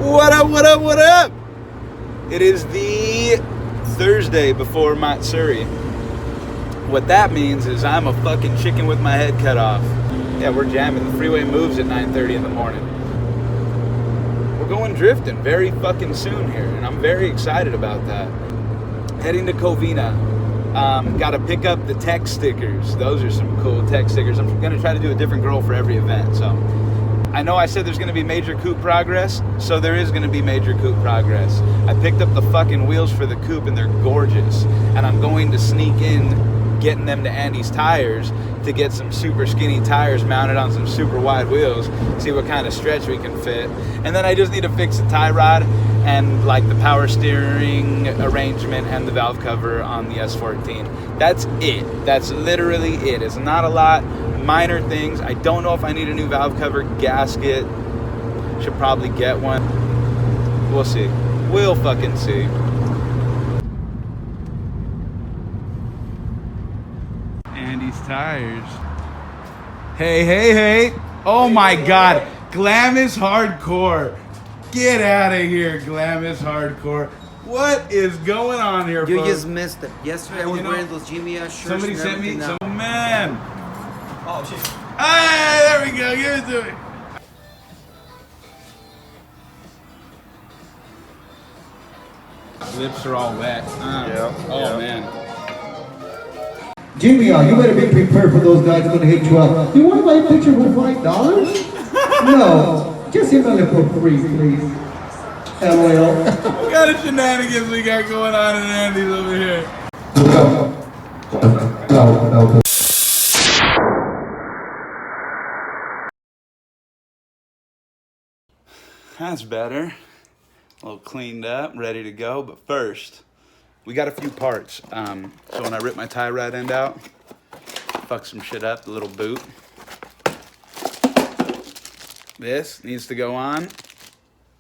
What up, what up, what up? It is the Thursday before Matsuri. What that means is I'm a fucking chicken with my head cut off. Yeah, we're jamming. The freeway moves at 9:30 in the morning. We're going drifting very fucking soon here, and I'm very excited about that. Heading to Covina. Got to pick up the tech stickers. Those are some cool tech stickers. I'm going to try to do a different girl for every event, so... I know I said there's going to be major coupe progress, so there is going to be major coupe progress. I picked up the fucking wheels for the coupe, and they're gorgeous. And I'm going to sneak in getting them to Andy's tires to get some super skinny tires mounted on some super wide wheels, see what kind of stretch we can fit. And then I just need to fix the tie rod and like the power steering arrangement and the valve cover on the S14. That's it. That's literally it. It's not a lot. Minor things. I don't know if I need a new valve cover gasket. Should probably get one. We'll see. We'll fucking see. Andy's tires. Hey, hey, hey. Oh my God. Glam is hardcore. Get out of here, Glam is hardcore. What is going on here, You folks? just missed it. Yesterday I was wearing those Jimmy Up shirts. Somebody sent me some man. Oh shit. Hey, there we go. Give it to me. Lips are all wet. Oh man. Jimmy, you better be prepared for those guys that are gonna hit you up. You want to buy a picture for $5? No, just email it for free, please. LOL. What kind of shenanigans we got going on in Andy's over here? No. That's better. A little cleaned up, ready to go. But first, we got a few parts. So when I rip my tie rod end out, fuck some shit up, the little boot. This needs to go on.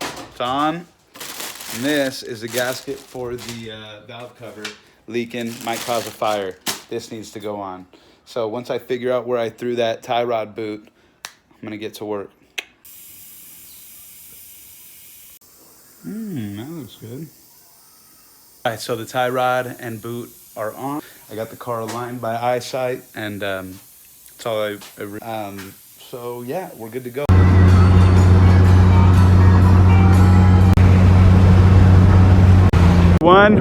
It's on. And this is the gasket for the valve cover. Leaking, might cause a fire. This needs to go on. So once I figure out where I threw that tie rod boot, I'm gonna get to work. That looks good. All right, so the tie rod and boot are on. I got the car aligned by eyesight, and that's all so yeah, we're good to go. One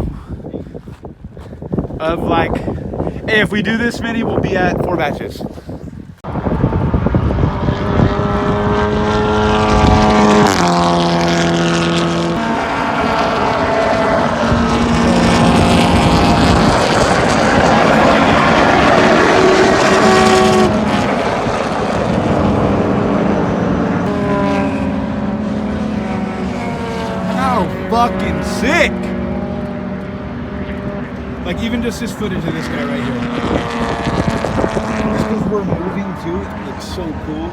of like, hey, if we do this many, we'll be at 4 batches. Fucking sick. Like even just this footage of this guy right here. Just because we're moving too, it looks so cool.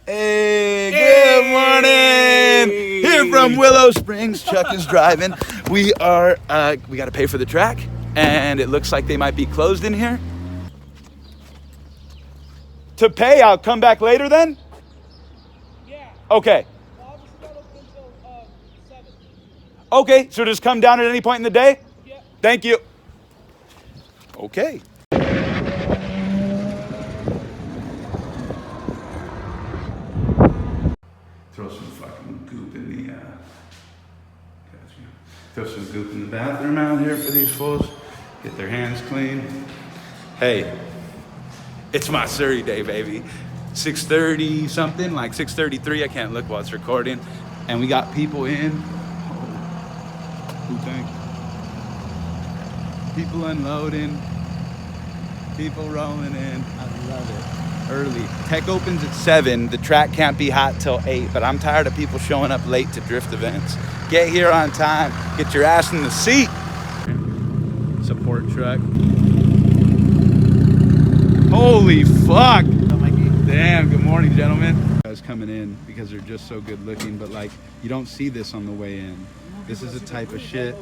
Hey, good morning. Here from Willow Springs, Chuck is driving. We are, we got to pay for the track, and it looks like they might be closed in here. To pay, I'll come back later then? Yeah. Okay. Well, I'll just not open until 7. Okay, so just come down at any point in the day? Yeah. Thank you. Okay. Throw some fucking goop in the, throw some goop in the bathroom out here for these fools. Get their hands clean. Hey. It's Matsuri day, baby. 6:30 something, like 6:33. I can't look while it's recording. And we got people in. Who think? People unloading. People rolling in. I love it. Early. Tech opens at 7. The track can't be hot till 8. But I'm tired of people showing up late to drift events. Get here on time. Get your ass in the seat. Support truck. Holy fuck! Damn, good morning, gentlemen. Guys coming in because they're just so good looking, but like, you don't see this on the way in. This is the type of shit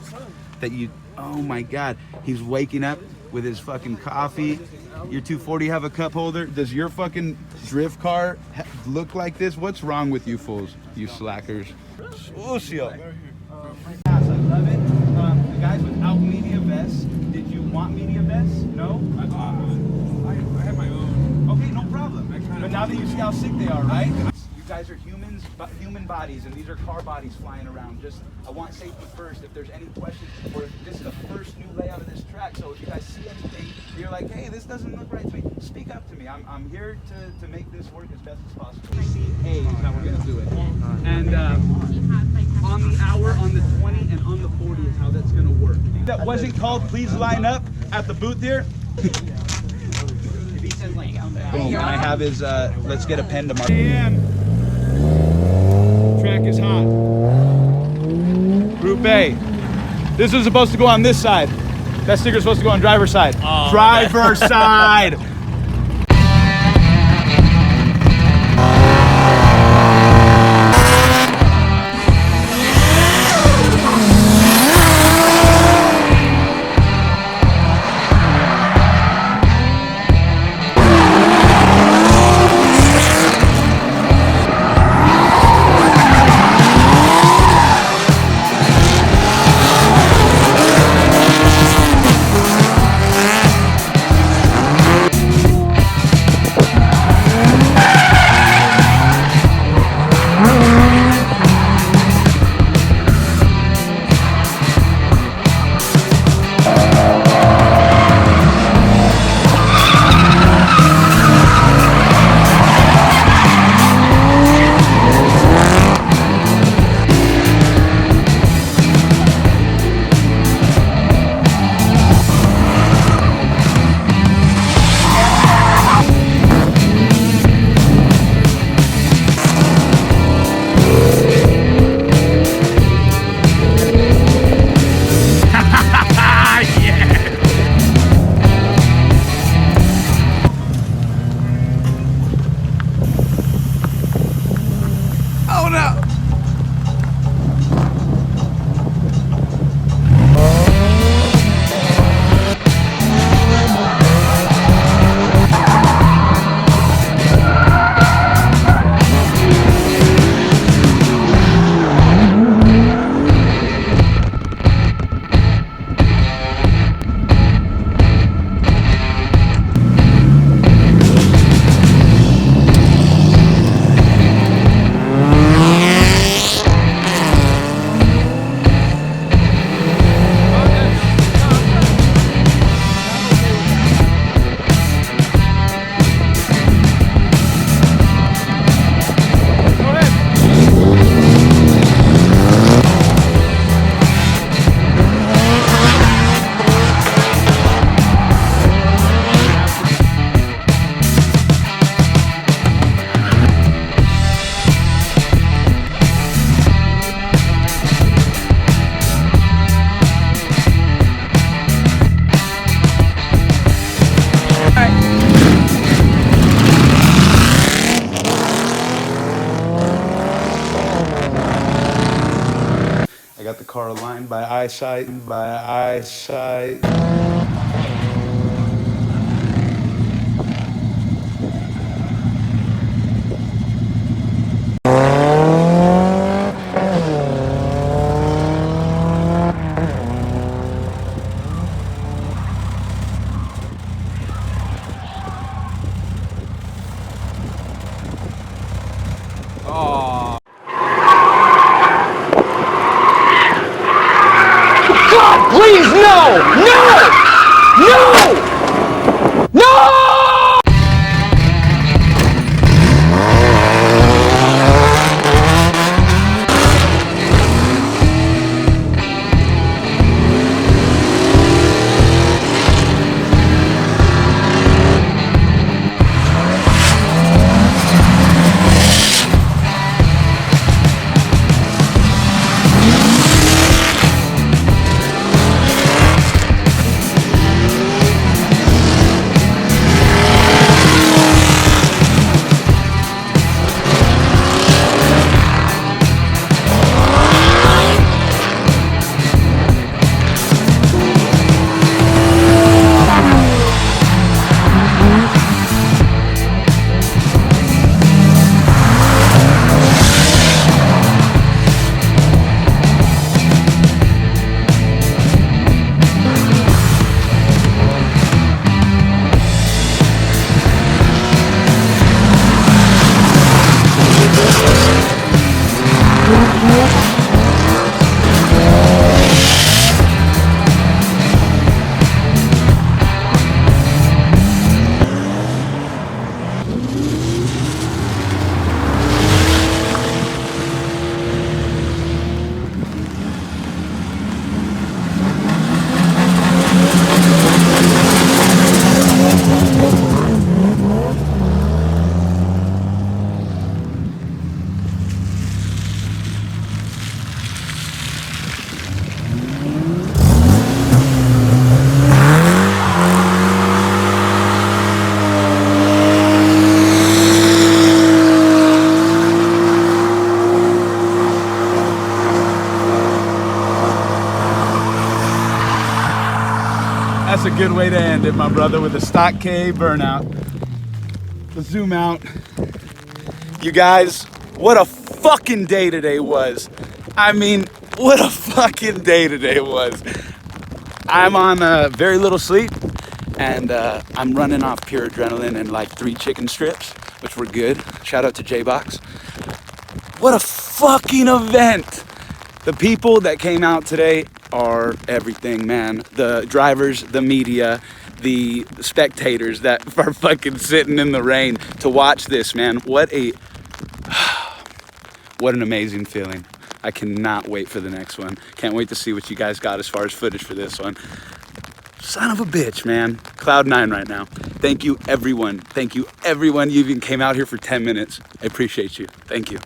that you, oh my God. He's waking up with his fucking coffee Your 240 have a cup holder? Does your fucking drift car look like this? What's wrong with you fools, you slackers? Sucio. I love it. The guys without media vests, did you want media vests? No? I have my own. Okay, no problem. But now that you see how sick they are, right? You guys are humans, human bodies, and these are car bodies flying around. Just, I want safety first. If there's any questions, or if this is the first new layout of this track, so if you guys see anything, you're like, hey, this doesn't look right to me, speak up to me. I'm here to make this work as best as possible. A is how we're gonna do it. And on the hour, on the 20, and on the 40 is how that's gonna work. That wasn't called Please Line Up at the booth here. Boom, and I have his, let's get a pen tomorrow. Track is hot. Group A. This was supposed to go on this side. That sticker's supposed to go on driver's side. Oh, driver's side! Got the car aligned by eyesight, Oh. God, please, no! No! No! No! way to end it, my brother, with a stock K burnout. Let's zoom out. You guys, what a fucking day today was. I mean, what a fucking day today was. I'm on very little sleep, and I'm running off pure adrenaline and like 3 chicken strips, which were good. Shout out to J-Box. What a fucking event. The people that came out today are everything, man. The drivers, the media, the spectators that are fucking sitting in the rain to watch this, man. What an amazing feeling. I cannot wait for the next one. Can't wait to see what you guys got as far as footage for this one. Son of a bitch, man. Cloud 9 right now. Thank you, everyone. Thank you, everyone. You even came out here for 10 minutes. I appreciate you. Thank you.